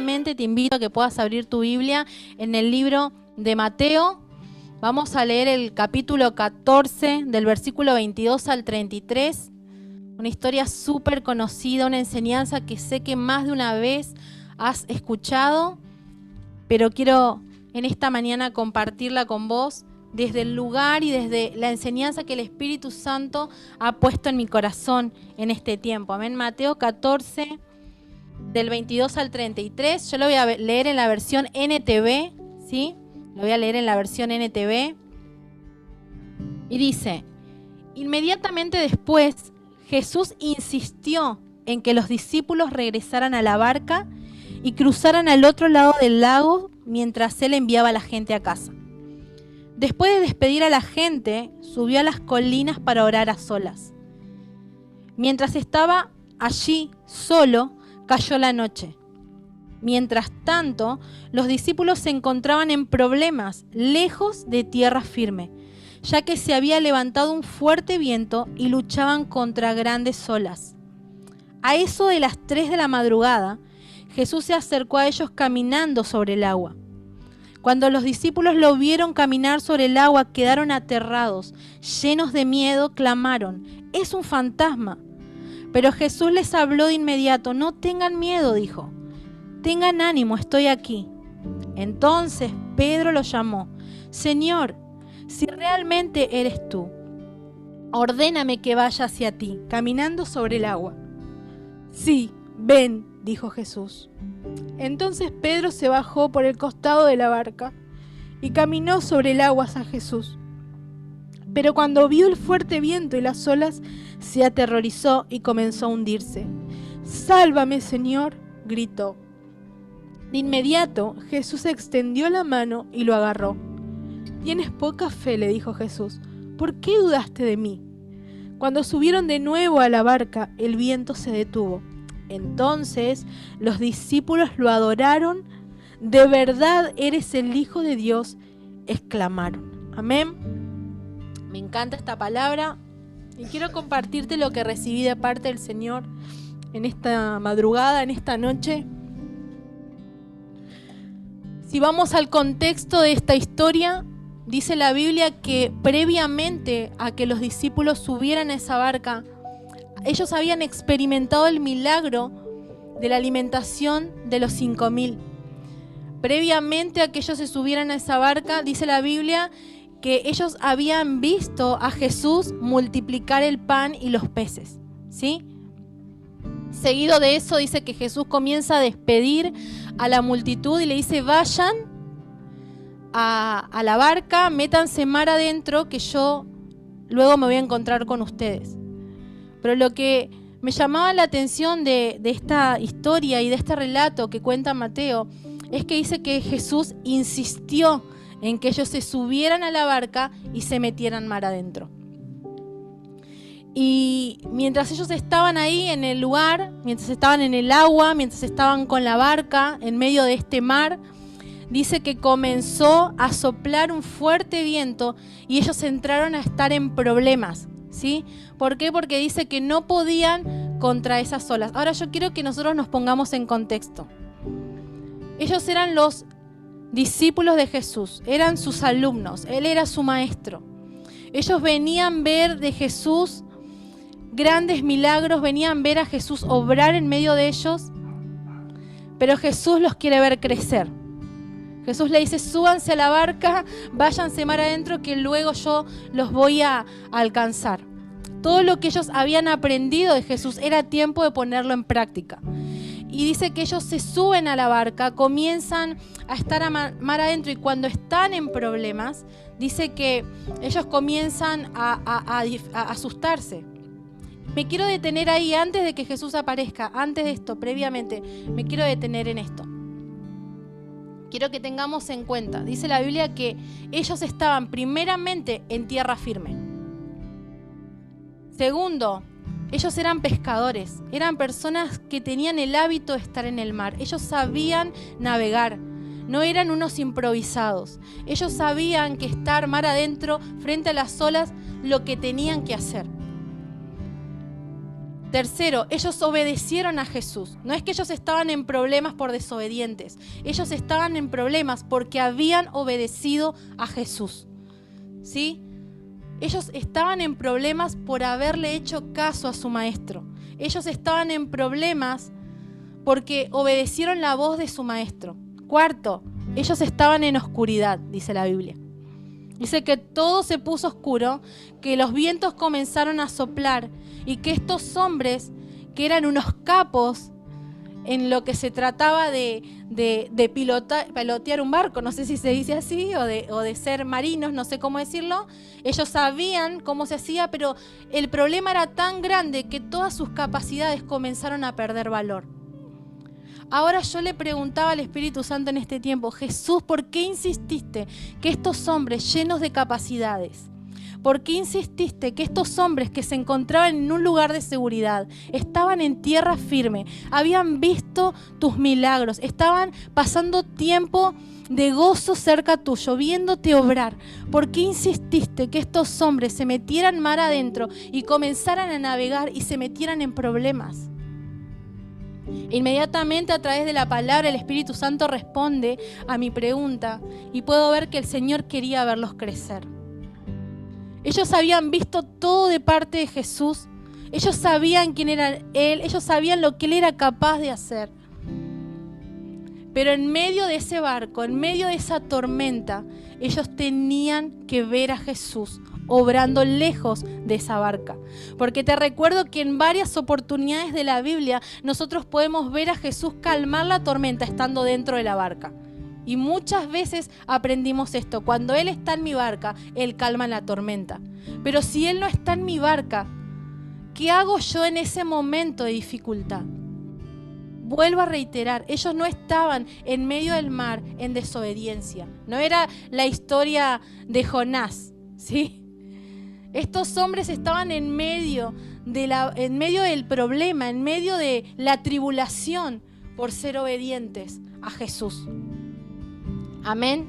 rápidamente te invito a que puedas abrir tu Biblia en el libro de Mateo. Vamos a leer el capítulo 14 del versículo 22 al 33. Una historia súper conocida, una enseñanza que sé que más de una vez has escuchado, pero quiero en esta mañana compartirla con vos desde el lugar y desde la enseñanza que el Espíritu Santo ha puesto en mi corazón en este tiempo. Amén. Mateo 14, del 22 al 33. Yo lo voy a leer en la versión NTV, ¿sí? Lo voy a leer en la versión NTV. Y dice: inmediatamente después, Jesús insistió en que los discípulos regresaran a la barca y cruzaran al otro lado del lago mientras él enviaba a la gente a casa. Después de despedir a la gente, subió a las colinas para orar a solas. Mientras estaba allí solo, cayó la noche. Mientras tanto, los discípulos se encontraban en problemas, lejos de tierra firme, ya que se había levantado un fuerte viento y luchaban contra grandes olas. A eso de las 3 de la madrugada, Jesús se acercó a ellos caminando sobre el agua. Cuando los discípulos lo vieron caminar sobre el agua, quedaron aterrados, llenos de miedo, clamaron: «¡Es un fantasma!». Pero Jesús les habló de inmediato: «No tengan miedo», dijo. «Tengan ánimo, estoy aquí». Entonces Pedro lo llamó: «Señor, si realmente eres tú, ordéname que vaya hacia ti, caminando sobre el agua». «Sí, ven», dijo Jesús. Entonces Pedro se bajó por el costado de la barca y caminó sobre el agua hacia Jesús. Pero cuando vio el fuerte viento y las olas, se aterrorizó y comenzó a hundirse. «¡Sálvame, Señor!», gritó. De inmediato Jesús extendió la mano y lo agarró. «Tienes poca fe», le dijo Jesús. «¿Por qué dudaste de mí?». Cuando subieron de nuevo a la barca, el viento se detuvo. Entonces los discípulos lo adoraron. «¡De verdad eres el Hijo de Dios!», exclamaron. Amén. Me encanta esta palabra y quiero compartirte lo que recibí de parte del Señor en esta madrugada, en esta noche. Si vamos al contexto de esta historia, dice la Biblia que previamente a que los discípulos subieran a esa barca, ellos habían experimentado el milagro de la alimentación de los 5,000. Previamente a que ellos se subieran a esa barca, dice la Biblia que ellos habían visto a Jesús multiplicar el pan y los peces, ¿sí? Seguido de eso dice que Jesús comienza a despedir a la multitud y le dice: vayan a la barca, métanse mar adentro, que yo luego me voy a encontrar con ustedes. Pero lo que me llamaba la atención de esta historia y de este relato que cuenta Mateo es que dice que Jesús insistió en que ellos se subieran a la barca y se metieran mar adentro. Y mientras ellos estaban ahí en el lugar, mientras estaban en el agua, mientras estaban con la barca en medio de este mar, dice que comenzó a soplar un fuerte viento y ellos entraron a estar en problemas, ¿sí? ¿Por qué? Porque dice que no podían contra esas olas. Ahora yo quiero que nosotros nos pongamos en contexto. Ellos eran los discípulos de Jesús, eran sus alumnos, Él era su maestro. Ellos venían a ver de Jesús grandes milagros, venían a ver a Jesús obrar en medio de ellos, pero Jesús los quiere ver crecer. Jesús le dice: súbanse a la barca, váyanse mar adentro, que luego yo los voy a alcanzar. Todo lo que ellos habían aprendido de Jesús era tiempo de ponerlo en práctica. Y dice que ellos se suben a la barca, comienzan a estar a mar adentro, y cuando están en problemas, dice que ellos comienzan a asustarse. Me quiero detener ahí antes de que Jesús aparezca, antes de esto, previamente, me quiero detener en esto. Quiero que tengamos en cuenta, dice la Biblia que ellos estaban primeramente en tierra firme. Segundo, ellos eran pescadores, eran personas que tenían el hábito de estar en el mar. Ellos sabían navegar, no eran unos improvisados. Ellos sabían que estar mar adentro, frente a las olas, lo que tenían que hacer. Tercero, ellos obedecieron a Jesús. No es que ellos estaban en problemas por desobedientes. Ellos estaban en problemas porque habían obedecido a Jesús. ¿Sí? Ellos estaban en problemas por haberle hecho caso a su maestro. Ellos estaban en problemas porque obedecieron la voz de su maestro. Cuarto, ellos estaban en oscuridad, dice la Biblia. Dice que todo se puso oscuro, que los vientos comenzaron a soplar y que estos hombres, que eran unos capos en lo que se trataba de pilotear un barco, no sé si se dice así, o de ser marinos, no sé cómo decirlo, ellos sabían cómo se hacía, pero el problema era tan grande que todas sus capacidades comenzaron a perder valor. Ahora yo le preguntaba al Espíritu Santo en este tiempo: Jesús, ¿por qué insististe que estos hombres llenos de capacidades, por qué insististe que estos hombres que se encontraban en un lugar de seguridad, estaban en tierra firme, habían visto tus milagros, estaban pasando tiempo de gozo cerca tuyo, viéndote obrar? ¿Por qué insististe que estos hombres se metieran mar adentro y comenzaran a navegar y se metieran en problemas? Inmediatamente, a través de la palabra, el Espíritu Santo responde a mi pregunta y puedo ver que el Señor quería verlos crecer. Ellos habían visto todo de parte de Jesús. Ellos sabían quién era Él. Ellos sabían lo que Él era capaz de hacer. Pero en medio de ese barco, en medio de esa tormenta, ellos tenían que ver a Jesús obrando lejos de esa barca. Porque te recuerdo que en varias oportunidades de la Biblia nosotros podemos ver a Jesús calmar la tormenta estando dentro de la barca. Y muchas veces aprendimos esto: cuando Él está en mi barca, Él calma la tormenta. Pero si Él no está en mi barca, ¿qué hago yo en ese momento de dificultad? Vuelvo a reiterar, ellos no estaban en medio del mar en desobediencia. No era la historia de Jonás, ¿sí? Estos hombres estaban en medio del problema, en medio de la tribulación por ser obedientes a Jesús. Amén.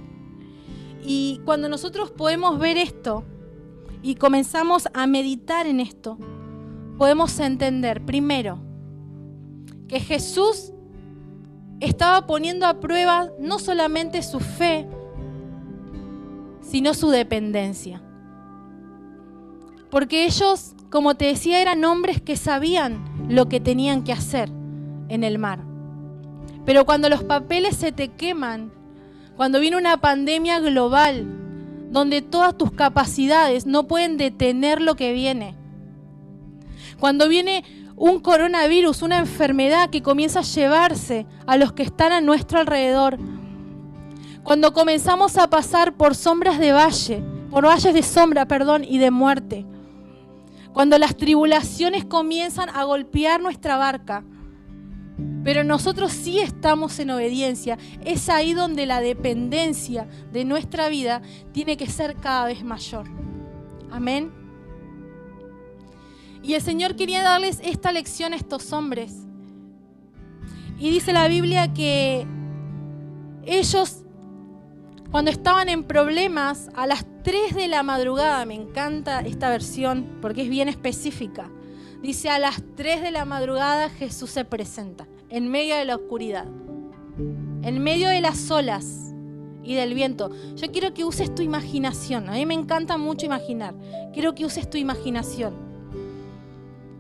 Y cuando nosotros podemos ver esto y comenzamos a meditar en esto, podemos entender, primero, que Jesús estaba poniendo a prueba no solamente su fe, sino su dependencia. Porque ellos, como te decía, eran hombres que sabían lo que tenían que hacer en el mar. Pero cuando los papeles se te queman, cuando viene una pandemia global, donde todas tus capacidades no pueden detener lo que viene, cuando viene un coronavirus, una enfermedad que comienza a llevarse a los que están a nuestro alrededor, cuando comenzamos a pasar por valles de sombra, y de muerte, cuando las tribulaciones comienzan a golpear nuestra barca, pero nosotros sí estamos en obediencia, es ahí donde la dependencia de nuestra vida tiene que ser cada vez mayor. Amén. Y el Señor quería darles esta lección a estos hombres. Y dice la Biblia que ellos, cuando estaban en problemas, a las 3 de la madrugada, me encanta esta versión porque es bien específica. Dice: a las 3 de la madrugada Jesús se presenta en medio de la oscuridad, en medio de las olas y del viento. Yo quiero que uses tu imaginación. A mí me encanta mucho imaginar. Quiero que uses tu imaginación.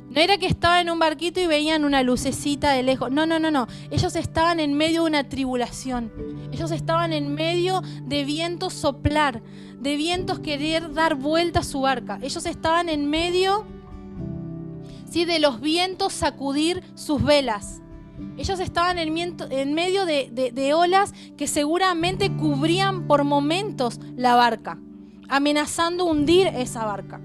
No era que estaban en un barquito y veían una lucecita de lejos. No. Ellos estaban en medio de una tribulación. Ellos estaban en medio de vientos soplar, de vientos querer dar vuelta a su barca. Ellos estaban en medio, ¿sí?, de los vientos sacudir sus velas. Ellos estaban en medio de olas que seguramente cubrían por momentos la barca, amenazando hundir esa barca.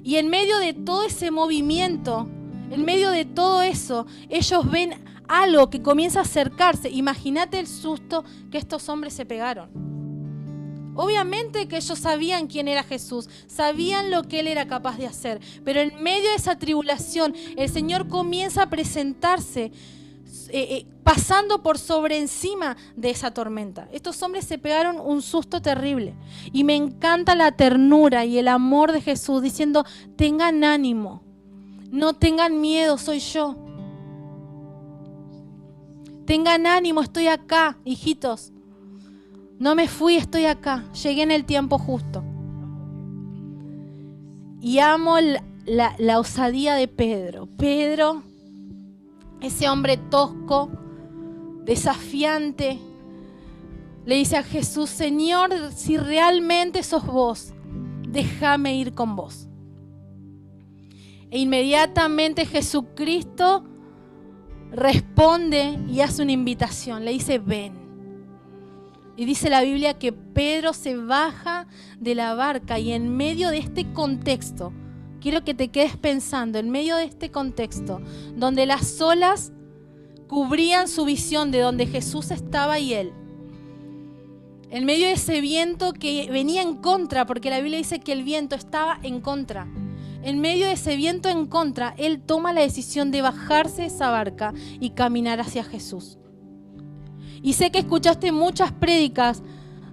Y en medio de todo ese movimiento, en medio de todo eso, ellos ven algo que comienza a acercarse. Imagínate el susto que estos hombres se pegaron. Obviamente que ellos sabían quién era Jesús, sabían lo que Él era capaz de hacer, pero en medio de esa tribulación, el Señor comienza a presentarse, pasando por sobre encima de esa tormenta. Estos hombres se pegaron un susto terrible. Y me encanta la ternura y el amor de Jesús diciendo: tengan ánimo, No tengan miedo, soy yo. Tengan ánimo, estoy acá, hijitos. No me fui, estoy acá. Llegué en el tiempo justo. Y amo la osadía de Pedro. Pedro, ese hombre tosco, desafiante, le dice a Jesús: Señor, si realmente sos vos, déjame ir con vos. E inmediatamente Jesucristo responde y hace una invitación. Le dice: ven. Y dice la Biblia que Pedro se baja de la barca, y en medio de este contexto, quiero que te quedes pensando, en medio de este contexto, donde las olas cubrían su visión de donde Jesús estaba y él, en medio de ese viento que venía en contra, porque la Biblia dice que el viento estaba en contra. En medio de ese viento en contra, él toma la decisión de bajarse de esa barca y caminar hacia Jesús. Y sé que escuchaste muchas prédicas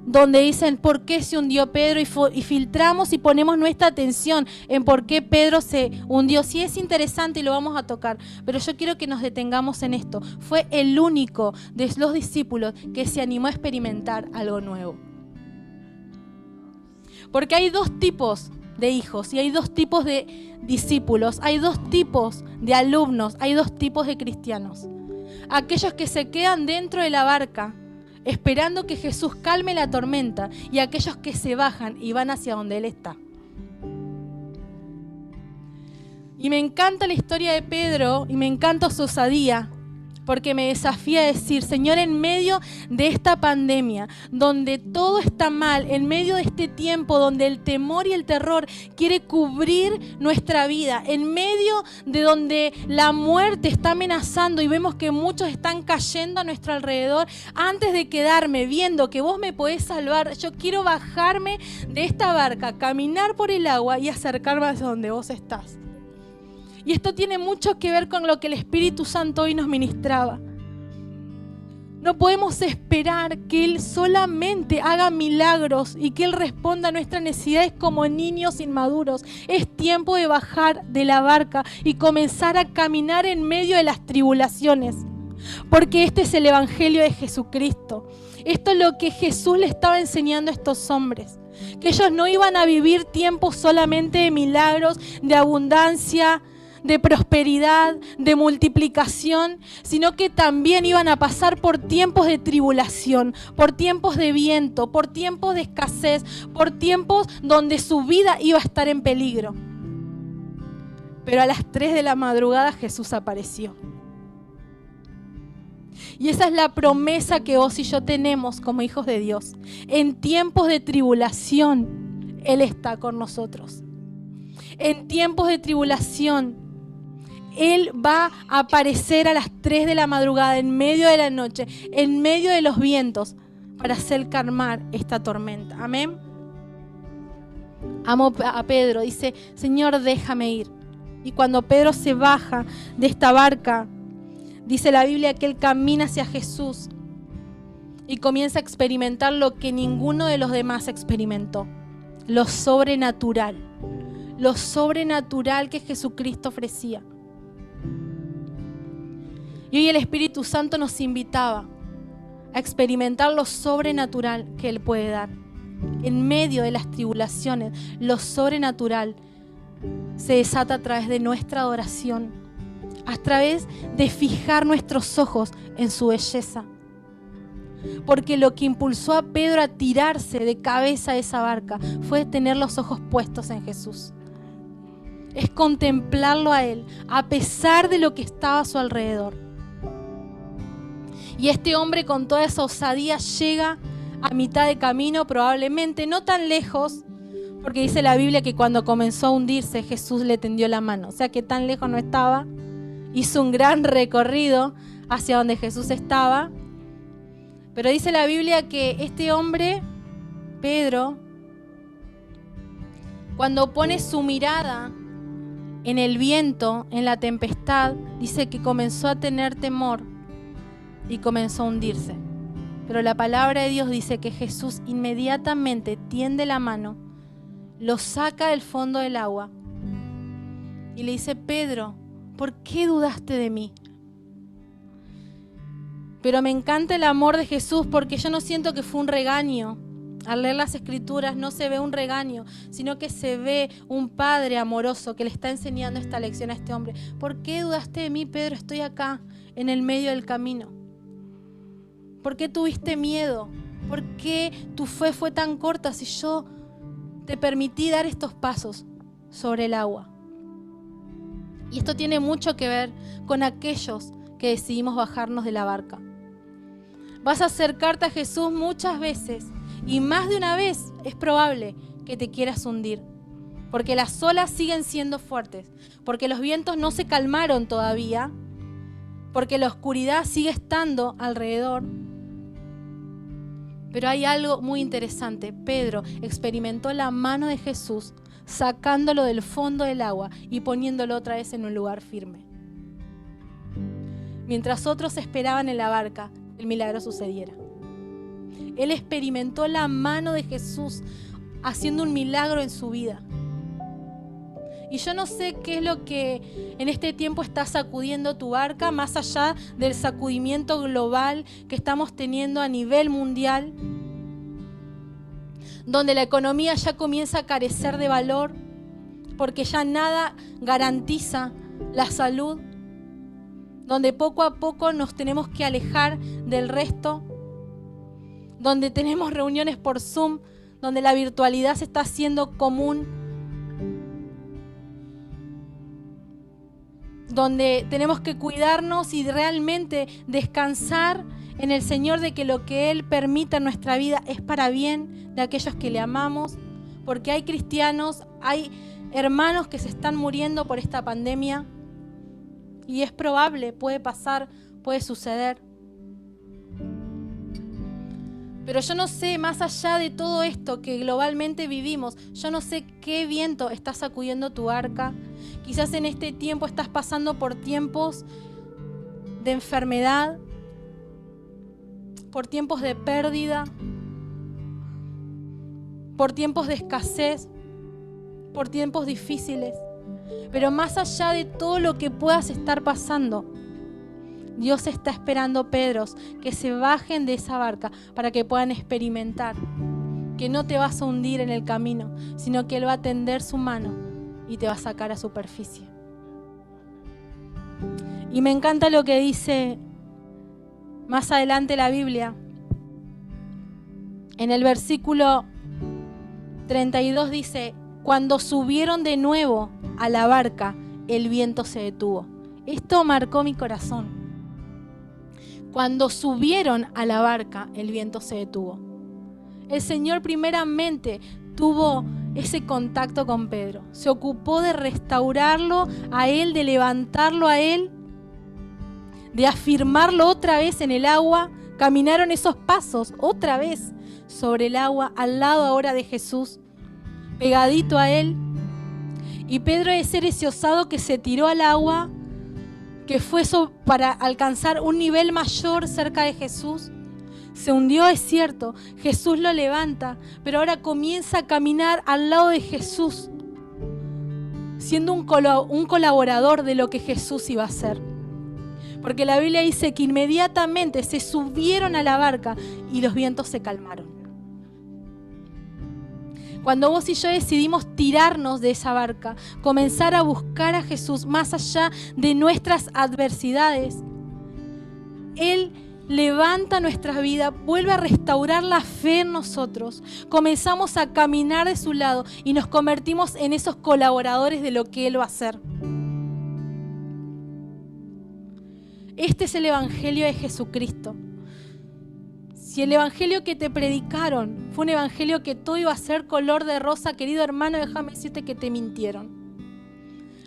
donde dicen por qué se hundió Pedro, y filtramos y ponemos nuestra atención en por qué Pedro se hundió. Sí, es interesante y lo vamos a tocar, pero yo quiero que nos detengamos en esto. Fue el único de los discípulos que se animó a experimentar algo nuevo. Porque hay dos tipos de hijos y hay dos tipos de discípulos, hay dos tipos de alumnos, hay dos tipos de cristianos. Aquellos que se quedan dentro de la barca esperando que Jesús calme la tormenta, y aquellos que se bajan y van hacia donde Él está. Y me encanta la historia de Pedro y me encanta su osadía, porque me desafía a decir: Señor, en medio de esta pandemia, donde todo está mal, en medio de este tiempo donde el temor y el terror quiere cubrir nuestra vida, en medio de donde la muerte está amenazando y vemos que muchos están cayendo a nuestro alrededor, antes de quedarme viendo que vos me podés salvar, yo quiero bajarme de esta barca, caminar por el agua y acercarme hacia donde vos estás. Y esto tiene mucho que ver con lo que el Espíritu Santo hoy nos ministraba. No podemos esperar que Él solamente haga milagros y que Él responda a nuestras necesidades como niños inmaduros. Es tiempo de bajar de la barca y comenzar a caminar en medio de las tribulaciones. Porque este es el Evangelio de Jesucristo. Esto es lo que Jesús le estaba enseñando a estos hombres. Que ellos no iban a vivir tiempos solamente de milagros, de abundancia, de prosperidad, de multiplicación, sino que también iban a pasar por tiempos de tribulación, por tiempos de viento, por tiempos de escasez, por tiempos donde su vida iba a estar en peligro. Pero a las 3 de la madrugada Jesús apareció. Y esa es la promesa que vos y yo tenemos como hijos de Dios. En tiempos de tribulación, Él está con nosotros. En tiempos de tribulación, Él va a aparecer a las 3 de la madrugada, en medio de la noche, en medio de los vientos, para hacer calmar esta tormenta. Amén. Amo a Pedro, dice: Señor, déjame ir. Y cuando Pedro se baja de esta barca, dice la Biblia que él camina hacia Jesús y comienza a experimentar lo que ninguno de los demás experimentó: lo sobrenatural que Jesucristo ofrecía. Y hoy el Espíritu Santo nos invitaba a experimentar lo sobrenatural que Él puede dar. En medio de las tribulaciones, lo sobrenatural se desata a través de nuestra adoración, a través de fijar nuestros ojos en su belleza. Porque lo que impulsó a Pedro a tirarse de cabeza de esa barca fue tener los ojos puestos en Jesús. Es contemplarlo a Él, a pesar de lo que estaba a su alrededor. Y este hombre, con toda esa osadía, llega a mitad de camino, probablemente no tan lejos, porque dice la Biblia que cuando comenzó a hundirse, Jesús le tendió la mano. O sea que tan lejos no estaba. Hizo un gran recorrido hacia donde Jesús estaba. Pero dice la Biblia que este hombre, Pedro, cuando pone su mirada en el viento, en la tempestad, dice que comenzó a tener temor y comenzó a hundirse. Pero la palabra de Dios dice que Jesús inmediatamente tiende la mano, lo saca del fondo del agua y le dice: Pedro, ¿por qué dudaste de mí? Pero me encanta el amor de Jesús, porque yo no siento que fue un regaño. Al leer las Escrituras no se ve un regaño, sino que se ve un padre amoroso que le está enseñando esta lección a este hombre. ¿Por qué dudaste de mí, Pedro? Estoy acá, en el medio del camino. ¿Por qué tuviste miedo? ¿Por qué tu fe fue tan corta si yo te permití dar estos pasos sobre el agua? Y esto tiene mucho que ver con aquellos que decidimos bajarnos de la barca. Vas a acercarte a Jesús muchas veces, y más de una vez es probable que te quieras hundir, porque las olas siguen siendo fuertes, porque los vientos no se calmaron todavía, porque la oscuridad sigue estando alrededor. Pero hay algo muy interesante. Pedro experimentó la mano de Jesús sacándolo del fondo del agua y poniéndolo otra vez en un lugar firme. Mientras otros esperaban en la barca, el milagro sucediera. Él experimentó la mano de Jesús haciendo un milagro en su vida. Y yo no sé qué es lo que en este tiempo está sacudiendo tu barca, más allá del sacudimiento global que estamos teniendo a nivel mundial, donde la economía ya comienza a carecer de valor, porque ya nada garantiza la salud, donde poco a poco nos tenemos que alejar del resto, donde tenemos reuniones por Zoom, donde la virtualidad se está haciendo común, donde tenemos que cuidarnos y realmente descansar en el Señor de que lo que Él permita en nuestra vida es para bien de aquellos que le amamos, porque hay cristianos, hay hermanos que se están muriendo por esta pandemia y es probable, puede pasar, puede suceder. Pero yo no sé, más allá de todo esto que globalmente vivimos, yo no sé qué viento está sacudiendo tu barca. Quizás en este tiempo estás pasando por tiempos de enfermedad, por tiempos de pérdida, por tiempos de escasez, por tiempos difíciles. Pero más allá de todo lo que puedas estar pasando, Dios está esperando, Pedros, que se bajen de esa barca para que puedan experimentar que no te vas a hundir en el camino, sino que Él va a tender su mano y te va a sacar a superficie. Y me encanta lo que dice más adelante la Biblia. En el versículo 32 dice: cuando subieron de nuevo a la barca, el viento se detuvo. Esto marcó mi corazón. Cuando subieron a la barca, el viento se detuvo. El Señor primeramente tuvo ese contacto con Pedro. Se ocupó de restaurarlo a él, de levantarlo a él, de afirmarlo otra vez en el agua. Caminaron esos pasos otra vez sobre el agua, al lado ahora de Jesús, pegadito a él. Y Pedro es ese osado que se tiró al agua, que fue eso para alcanzar un nivel mayor cerca de Jesús. Se hundió, es cierto, Jesús lo levanta, pero ahora comienza a caminar al lado de Jesús, siendo un colaborador de lo que Jesús iba a hacer. Porque la Biblia dice que inmediatamente se subieron a la barca y los vientos se calmaron. Cuando vos y yo decidimos tirarnos de esa barca, comenzar a buscar a Jesús más allá de nuestras adversidades, Él levanta nuestra vida, vuelve a restaurar la fe en nosotros. Comenzamos a caminar de su lado y nos convertimos en esos colaboradores de lo que Él va a hacer. Este es el Evangelio de Jesucristo. Si el evangelio que te predicaron fue un evangelio que todo iba a ser color de rosa, querido hermano, déjame decirte que te mintieron.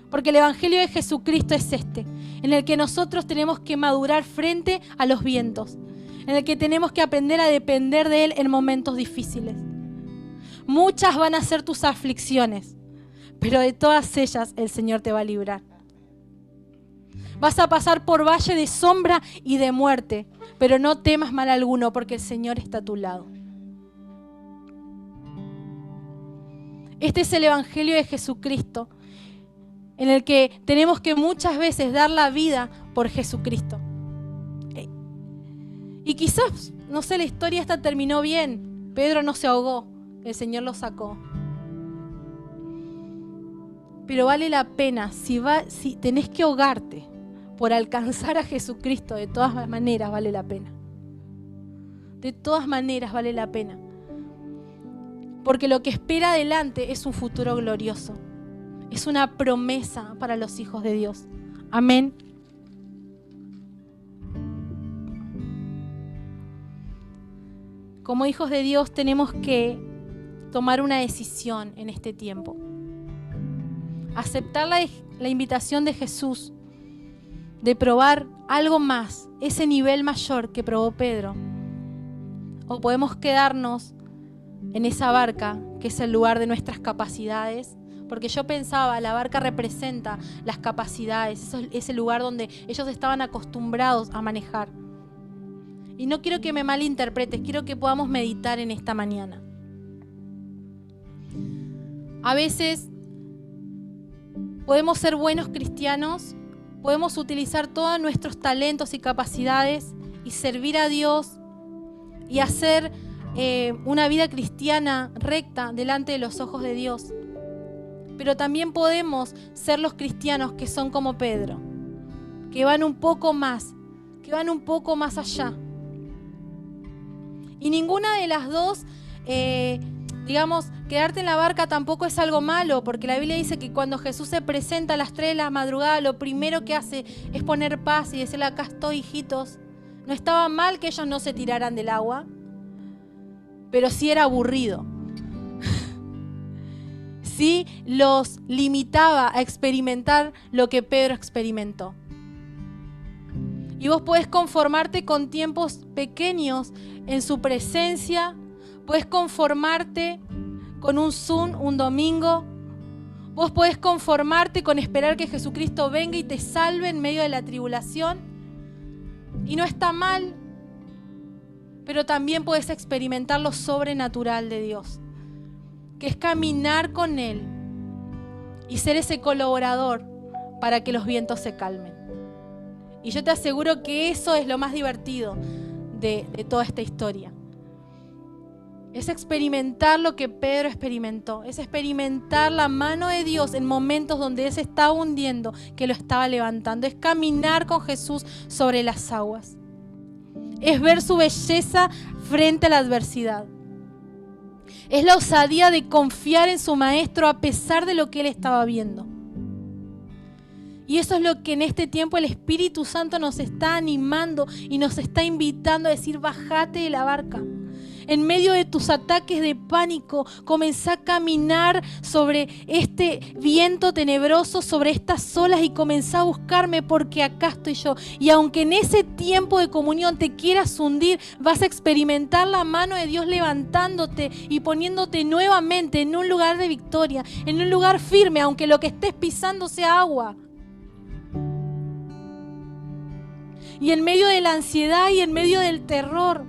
Porque el evangelio de Jesucristo es este, en el que nosotros tenemos que madurar frente a los vientos, en el que tenemos que aprender a depender de Él en momentos difíciles. Muchas van a ser tus aflicciones, pero de todas ellas el Señor te va a librar. Vas a pasar por valle de sombra y de muerte, pero no temas mal alguno, porque el Señor está a tu lado. Este es el Evangelio de Jesucristo. en el que tenemos que muchas veces dar la vida por Jesucristo. Y quizás, no sé, la historia esta terminó bien. Pedro no se ahogó, el Señor lo sacó. Pero vale la pena, si tenés que ahogarte por alcanzar a Jesucristo, de todas maneras vale la pena. De todas maneras vale la pena. Porque lo que espera adelante es un futuro glorioso. Es una promesa para los hijos de Dios. Amén. Como hijos de Dios tenemos que tomar una decisión en este tiempo. Aceptar la invitación de Jesús de probar algo más, ese nivel mayor que probó Pedro. O podemos quedarnos en esa barca, que es el lugar de nuestras capacidades, porque yo pensaba, la barca representa las capacidades, ese lugar donde ellos estaban acostumbrados a manejar. Y no quiero que me malinterpretes, quiero que podamos meditar en esta mañana. A veces podemos ser buenos cristianos, podemos utilizar todos nuestros talentos y capacidades y servir a Dios y hacer una vida cristiana recta delante de los ojos de Dios. Pero también podemos ser los cristianos que son como Pedro, que van un poco más allá. Y ninguna de las dos, quedarte en la barca tampoco es algo malo, porque la Biblia dice que cuando Jesús se presenta a las 3 de la madrugada, lo primero que hace es poner paz y decirle: acá estoy, hijitos. No estaba mal que ellos no se tiraran del agua, pero sí era aburrido. Sí los limitaba a experimentar lo que Pedro experimentó. Y vos podés conformarte con tiempos pequeños en su presencia, podés conformarte con un Zoom un domingo, vos podés conformarte con esperar que Jesucristo venga y te salve en medio de la tribulación. Y no está mal, pero también podés experimentar lo sobrenatural de Dios, que es caminar con Él y ser ese colaborador para que los vientos se calmen. Y yo te aseguro que eso es lo más divertido de toda esta historia. Es experimentar lo que Pedro experimentó. Es experimentar la mano de Dios en momentos donde Él se estaba hundiendo, que lo estaba levantando. Es caminar con Jesús sobre las aguas. Es ver su belleza frente a la adversidad. Es la osadía de confiar en su maestro a pesar de lo que él estaba viendo. Y eso es lo que en este tiempo el Espíritu Santo nos está animando y nos está invitando a decir: bájate de la barca. En medio de tus ataques de pánico, comenzá a caminar sobre este viento tenebroso, sobre estas olas, y comenzá a buscarme, porque acá estoy yo. Y aunque en ese tiempo de comunión te quieras hundir, vas a experimentar la mano de Dios levantándote y poniéndote nuevamente en un lugar de victoria, en un lugar firme, aunque lo que estés pisando sea agua. Y en medio de la ansiedad y en medio del terror,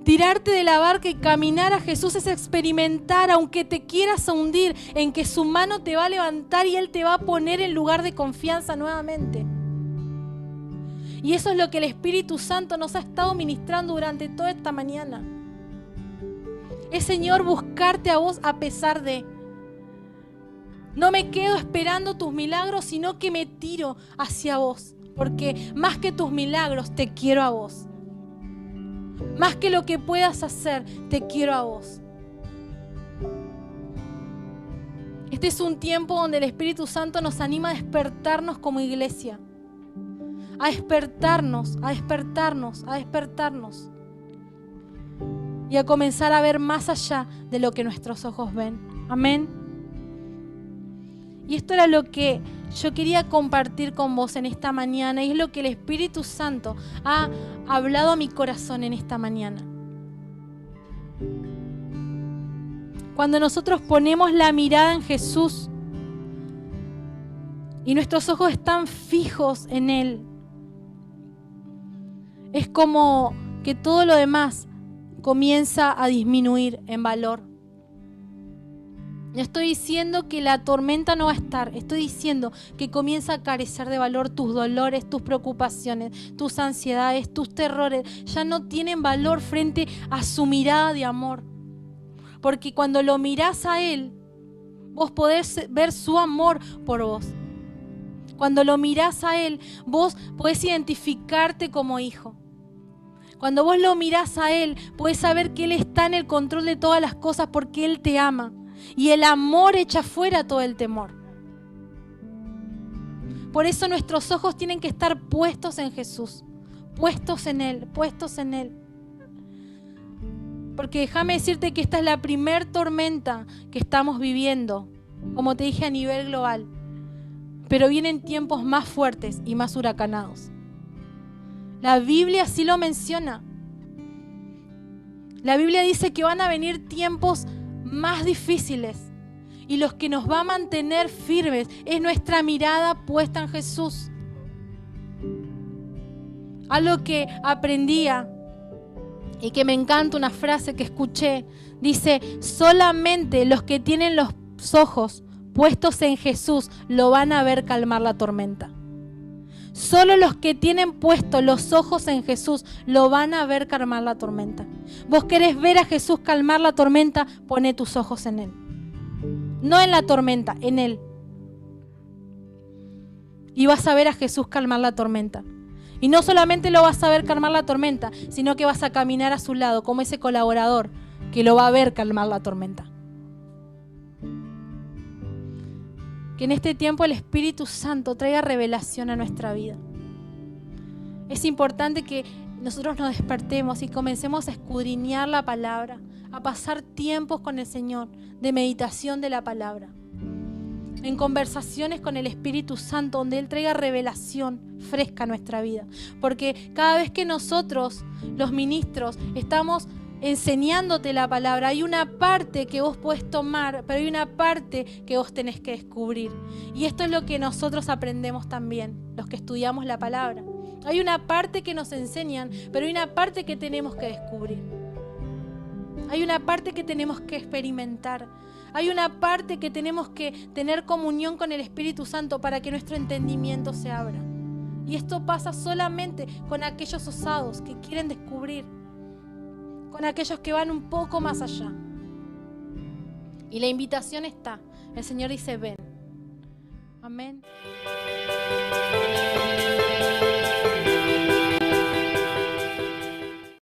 tirarte de la barca y caminar a Jesús es experimentar, aunque te quieras hundir, en que su mano te va a levantar y Él te va a poner en lugar de confianza nuevamente. Y eso es lo que el Espíritu Santo nos ha estado ministrando durante toda esta mañana. Es, Señor, buscarte a vos a pesar de. No me quedo esperando tus milagros, sino que me tiro hacia vos. Porque más que tus milagros, te quiero a vos. Más que lo que puedas hacer, te quiero a vos. Este es un tiempo donde el Espíritu Santo nos anima a despertarnos como iglesia. A despertarnos, a despertarnos, a despertarnos. Y a comenzar a ver más allá de lo que nuestros ojos ven. Amén. Y esto era lo que yo quería compartir con vos en esta mañana, y es lo que el Espíritu Santo ha hablado a mi corazón en esta mañana. Cuando nosotros ponemos la mirada en Jesús y nuestros ojos están fijos en Él, es como que todo lo demás comienza a disminuir en valor. No estoy diciendo que la tormenta no va a estar. Estoy diciendo que comienza a carecer de valor tus dolores, tus preocupaciones, tus ansiedades, tus terrores. Ya no tienen valor frente a su mirada de amor. Porque cuando lo mirás a Él, vos podés ver su amor por vos. Cuando lo mirás a Él, vos podés identificarte como hijo. Cuando vos lo mirás a Él, podés saber que Él está en el control de todas las cosas porque Él te ama. Y el amor echa fuera todo el temor. Por eso nuestros ojos tienen que estar puestos en Jesús, puestos en Él, puestos en Él. Porque déjame decirte que esta es la primer tormenta que estamos viviendo, como te dije, a nivel global. Pero vienen tiempos más fuertes y más huracanados. La Biblia sí lo menciona. La Biblia dice que van a venir tiempos más difíciles. Y los que nos va a mantener firmes es nuestra mirada puesta en Jesús. Algo que aprendía y que me encanta, una frase que escuché, dice: solamente los que tienen los ojos puestos en Jesús lo van a ver calmar la tormenta. Solo los que tienen puestos los ojos en Jesús lo van a ver calmar la tormenta. Vos querés ver a Jesús calmar la tormenta, poné tus ojos en Él. No en la tormenta, en Él. Y vas a ver a Jesús calmar la tormenta. Y no solamente lo vas a ver calmar la tormenta, sino que vas a caminar a su lado como ese colaborador que lo va a ver calmar la tormenta. Que en este tiempo el Espíritu Santo traiga revelación a nuestra vida. Es importante que nosotros nos despertemos y comencemos a escudriñar la palabra, a pasar tiempos con el Señor de meditación de la palabra, en conversaciones con el Espíritu Santo, donde Él traiga revelación fresca a nuestra vida. Porque cada vez que nosotros, los ministros, estamos enseñándote la palabra, hay una parte que vos podés tomar, pero hay una parte que vos tenés que descubrir. Y esto es lo que nosotros aprendemos también, los que estudiamos la palabra. Hay una parte que nos enseñan, pero hay una parte que tenemos que descubrir. Hay una parte que tenemos que experimentar. Hay una parte que tenemos que tener comunión con el Espíritu Santo para que nuestro entendimiento se abra. Y esto pasa solamente con aquellos osados que quieren descubrir, con aquellos que van un poco más allá. Y la invitación está. El Señor dice: ven. Amén.